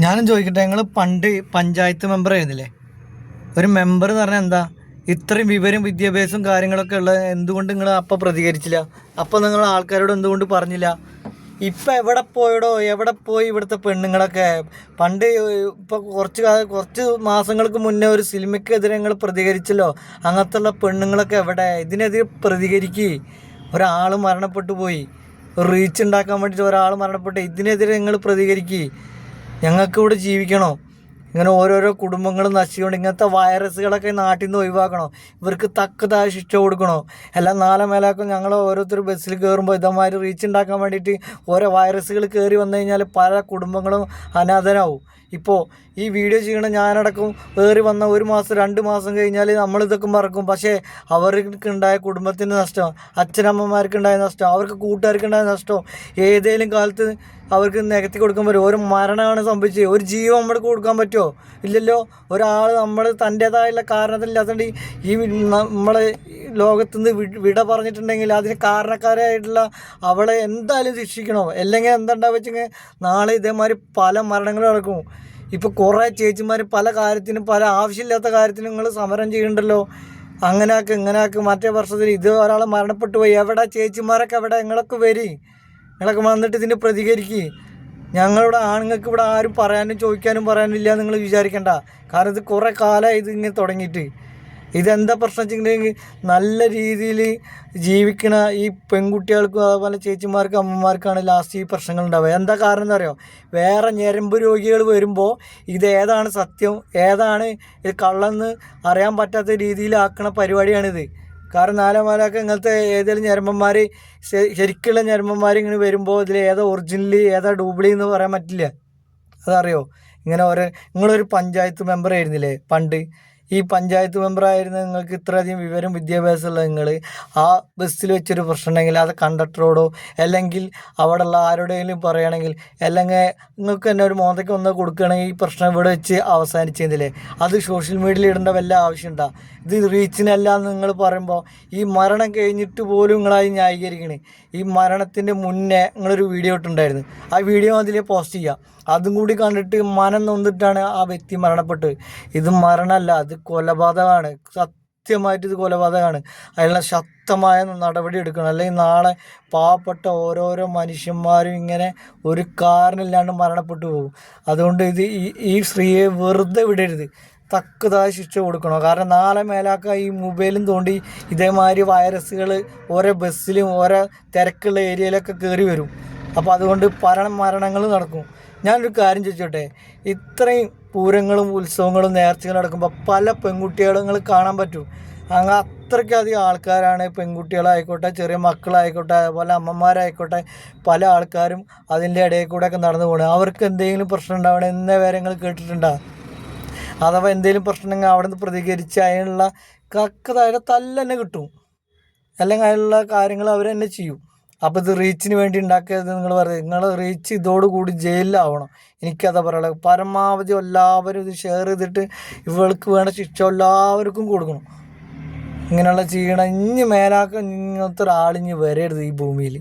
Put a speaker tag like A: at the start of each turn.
A: ഞാനും ചോദിക്കട്ടെ, ഞങ്ങൾ പണ്ട് പഞ്ചായത്ത് മെമ്പർ ആയിരുന്നില്ലേ? ഒരു മെമ്പർ എന്ന് പറഞ്ഞാൽ എന്താ? ഇത്രയും വിവരം വിദ്യാഭ്യാസവും കാര്യങ്ങളൊക്കെ ഉള്ള എന്തുകൊണ്ട് നിങ്ങൾ അപ്പം പ്രതികരിച്ചില്ല? അപ്പം നിങ്ങൾ ആൾക്കാരോട് എന്തുകൊണ്ട് പറഞ്ഞില്ല? ഇപ്പം എവിടെ പോയടോ? എവിടെ പോയി ഇവിടുത്തെ പെണ്ണുങ്ങളൊക്കെ? പണ്ട് ഇപ്പോൾ കുറച്ച് മാസങ്ങൾക്ക് മുന്നേ ഒരു സിനിമയ്ക്കെതിരെ നിങ്ങൾ പ്രതികരിച്ചല്ലോ. അങ്ങനത്തുള്ള പെണ്ണുങ്ങളൊക്കെ എവിടെ? ഇതിനെതിരെ പ്രതികരിക്കുക. ഒരാൾ മരണപ്പെട്ടു പോയി, ഒരു റീച്ച് ഉണ്ടാക്കാൻ വേണ്ടിയിട്ട് ഒരാൾ മരണപ്പെട്ടു. ഇതിനെതിരെ നിങ്ങൾ പ്രതികരിക്കുക. ഞങ്ങൾക്ക് ഇവിടെ ജീവിക്കണോ? ഇങ്ങനെ ഓരോരോ കുടുംബങ്ങളും നശിച്ചുകൊണ്ട് ഇങ്ങനത്തെ വൈറസുകളൊക്കെ നാട്ടിൽ നിന്ന് ഒഴിവാക്കണോ? ഇവർക്ക് തക്കതായ ശിക്ഷ കൊടുക്കണോ? എല്ലാം നാളെ മേലാക്കും ഞങ്ങൾ ഓരോരുത്തർ ബസ്സിൽ കയറുമ്പോൾ ഇതേമാതിരി റീച്ച് ഉണ്ടാക്കാൻ വേണ്ടിയിട്ട് ഓരോ വൈറസുകൾ കയറി വന്നു കഴിഞ്ഞാൽ പല കുടുംബങ്ങളും അനാഥരാവും. ഇപ്പോൾ ഈ വീഡിയോ ചെയ്യണ ഞാനടക്കം കയറി വന്ന 1 മാസം 2 മാസം കഴിഞ്ഞാൽ നമ്മളിതൊക്കെ മറക്കും. പക്ഷേ അവർക്കുണ്ടായ കുടുംബത്തിന് നഷ്ടം, അച്ഛനമ്മമാർക്കുണ്ടായ നഷ്ടം, അവർക്ക് കൂട്ടുകാർക്കുണ്ടായ നഷ്ടം ഏതെങ്കിലും കാലത്ത് അവർക്ക് നികത്തി കൊടുക്കാൻ പറ്റുമോ? ഒരു മരണമാണ് സംഭവിച്ചത്, ഒരു ജീവൻ നമ്മൾക്ക് കൊടുക്കാൻ പറ്റുമോ? ഇല്ലല്ലോ. ഒരാൾ നമ്മൾ തൻ്റേതായുള്ള കാരണത്തിലില്ലാത്തതുകൊണ്ട് ഈ നമ്മളെ ലോകത്തുനിന്ന് വിട പറഞ്ഞിട്ടുണ്ടെങ്കിൽ അതിന് കാരണക്കാരായിട്ടുള്ള അവളെ എന്തായാലും ശിക്ഷിക്കണോ? അല്ലെങ്കിൽ എന്താണ്ടാവുക വെച്ചെങ്കിൽ നാളെ ഇതേമാതിരി പല മരണങ്ങളും നടക്കും. ഇപ്പോൾ കുറേ ചേച്ചിമാർ പല കാര്യത്തിനും പല ആവശ്യമില്ലാത്ത കാര്യത്തിനും നിങ്ങൾ സമരം ചെയ്യുന്നുണ്ടല്ലോ. അങ്ങനെയാക്ക് ഇങ്ങനെയാക്ക്. മറ്റേ വർഷത്തിൽ ഇത് ഒരാൾ മരണപ്പെട്ടു പോയി, എവിടെ ചേച്ചിമാരൊക്കെ എവിടെ? നിങ്ങളൊക്കെ വരി, നിങ്ങളൊക്കെ വന്നിട്ട് ഇതിന് പ്രതികരിക്കുക. ഞങ്ങളിവിടെ ആണുങ്ങൾക്ക് ഇവിടെ ആരും പറയാനും ചോദിക്കാനും പറയാനില്ല നിങ്ങൾ വിചാരിക്കേണ്ട. കാരണം ഇത് കുറേ കാലമായി ഇത് ഇങ്ങനെ തുടങ്ങിയിട്ട്. ഇതെന്താ പ്രശ്നം വെച്ചിട്ടുണ്ടെങ്കിൽ നല്ല രീതിയിൽ ജീവിക്കണ ഈ പെൺകുട്ടികൾക്കും അതുപോലെ ചേച്ചിമാർക്കും അമ്മമാർക്കാണ് ലാസ്റ്റ് ഈ പ്രശ്നങ്ങൾ ഉണ്ടാവുക. എന്താ കാരണം എന്താ അറിയോ? വേറെ ഞരമ്പ് രോഗികൾ വരുമ്പോൾ ഇതേതാണ് സത്യം ഏതാണ് ഇത് കള്ളെന്ന് അറിയാൻ പറ്റാത്ത രീതിയിലാക്കണ പരിപാടിയാണിത്. കാരണം നാലാമാലൊക്കെ ഇങ്ങനത്തെ ഏതെങ്കിലും ഞരമ്പന്മാർ ശരിക്കുള്ള ഞരമ്പന്മാർ ഇങ്ങനെ വരുമ്പോൾ ഇതിൽ ഏതാ ഒറിജിനൽ ഏതാ ഡ്യൂപ്ലി എന്ന് പറയാൻ പറ്റില്ല. അതറിയോ? ഇങ്ങനെ നിങ്ങളൊരു പഞ്ചായത്ത് മെമ്പർ ആയിരുന്നില്ലേ പണ്ട്? ഈ പഞ്ചായത്ത് മെമ്പറായിരുന്ന നിങ്ങൾക്ക് ഇത്രയധികം വിവരം വിദ്യാഭ്യാസമുള്ള നിങ്ങൾ ആ ബസ്സിൽ വെച്ചൊരു പ്രശ്നം ഉണ്ടെങ്കിൽ അത് കണ്ടക്ടറോടോ അല്ലെങ്കിൽ അവിടെയുള്ള ആരോടെങ്കിലും പറയുകയാണെങ്കിൽ, അല്ലെങ്കിൽ നിങ്ങൾക്ക് തന്നെ ഒരു മോന്തയ്ക്ക് ഒന്ന് കൊടുക്കുകയാണെങ്കിൽ ഈ പ്രശ്നം ഇവിടെ വെച്ച് അവസാനിച്ചതില്ലേ? അത് സോഷ്യൽ മീഡിയയിൽ ഇടേണ്ട വല്ല ആവശ്യമുണ്ടോ? ഇത് റീച്ചിനല്ല എന്ന് നിങ്ങൾ പറയുമ്പോൾ ഈ മരണം കഴിഞ്ഞിട്ട് പോലും നിങ്ങളായി ന്യായീകരിക്കണേ. ഈ മരണത്തിൻ്റെ മുന്നേ നിങ്ങളൊരു വീഡിയോ ഇട്ടുണ്ടായിരുന്നു. ആ വീഡിയോ അതിൽ പോസ്റ്റ് ചെയ്യുക. അതും കൂടി കണ്ടിട്ട് മനം നൊന്നിട്ടാണ് ആ വ്യക്തി മരണപ്പെട്ടത്. ഇത് മരണമല്ല, അത് കൊലപാതകമാണ്. സത്യമായിട്ട് ഇത് കൊലപാതകമാണ്. അതിനുള്ള ശക്തമായ നടപടി എടുക്കണം. അല്ലെങ്കിൽ നാളെ പാവപ്പെട്ട ഓരോരോ മനുഷ്യന്മാരും ഇങ്ങനെ ഒരു കാരണമില്ലാണ്ട് മരണപ്പെട്ടു പോകും. അതുകൊണ്ട് ഈ സ്ത്രീയെ വെറുതെ വിടരുത്, തക്കതായ ശിക്ഷ കൊടുക്കണം. കാരണം നാളെ മേലാക്ക ഈ മൊബൈലും തോണ്ടി ഇതേമാതിരി വൈറസുകൾ ഓരോ ബസ്സിലും ഓരോ തിരക്കുള്ള ഏരിയയിലൊക്കെ കയറി വരും. അപ്പോൾ അതുകൊണ്ട് പല മരണങ്ങൾ നടക്കും. ഞാനൊരു കാര്യം ചോദിച്ചോട്ടെ, ഇത്രയും പൂരങ്ങളും ഉത്സവങ്ങളും നേർച്ചകളും നടക്കുമ്പോൾ പല പെൺകുട്ടികളും നിങ്ങൾ കാണാൻ പറ്റും. അങ്ങനെ അത്രയ്ക്കധികം ആൾക്കാരാണ്, പെൺകുട്ടികളായിക്കോട്ടെ ചെറിയ മക്കളായിക്കോട്ടെ അതുപോലെ അമ്മമാരായിക്കോട്ടെ, പല ആൾക്കാരും അതിൻ്റെ ഇടയിൽ കൂടെയൊക്കെ നടന്നു പോകണം. അവർക്ക് എന്തെങ്കിലും പ്രശ്നം ഉണ്ടാവണം എന്നേ വരെ നിങ്ങൾ കേട്ടിട്ടുണ്ടോ? അഥവാ എന്തെങ്കിലും പ്രശ്നം ഉണ്ടെങ്കിൽ അവിടെ നിന്ന് പ്രതികരിച്ച് അതിനുള്ള കക്കതായ തല്ലന്നെ കിട്ടും, അല്ലെങ്കിൽ അതിനുള്ള കാര്യങ്ങൾ അവർ തന്നെ ചെയ്യും. അപ്പോൾ ഇത് റീച്ചിന് വേണ്ടി ഉണ്ടാക്കിയത് നിങ്ങൾ പറയുന്നത്, നിങ്ങൾ റീച്ച് ഇതോടുകൂടി ജയിലിലാവണം. എനിക്കതാ പറയുള്ളത്. പരമാവധി എല്ലാവരും ഇത് ഷെയർ ചെയ്തിട്ട് ഇവൾക്ക് വേണ്ട ശിക്ഷ എല്ലാവർക്കും കൊടുക്കണം. ഇങ്ങനെയുള്ള ചെയ്യണം. ഇനി മേലാക്കം ഇങ്ങനത്തെ ഒരാളിഞ്ഞ് വരരുത് ഈ ഭൂമിയിൽ.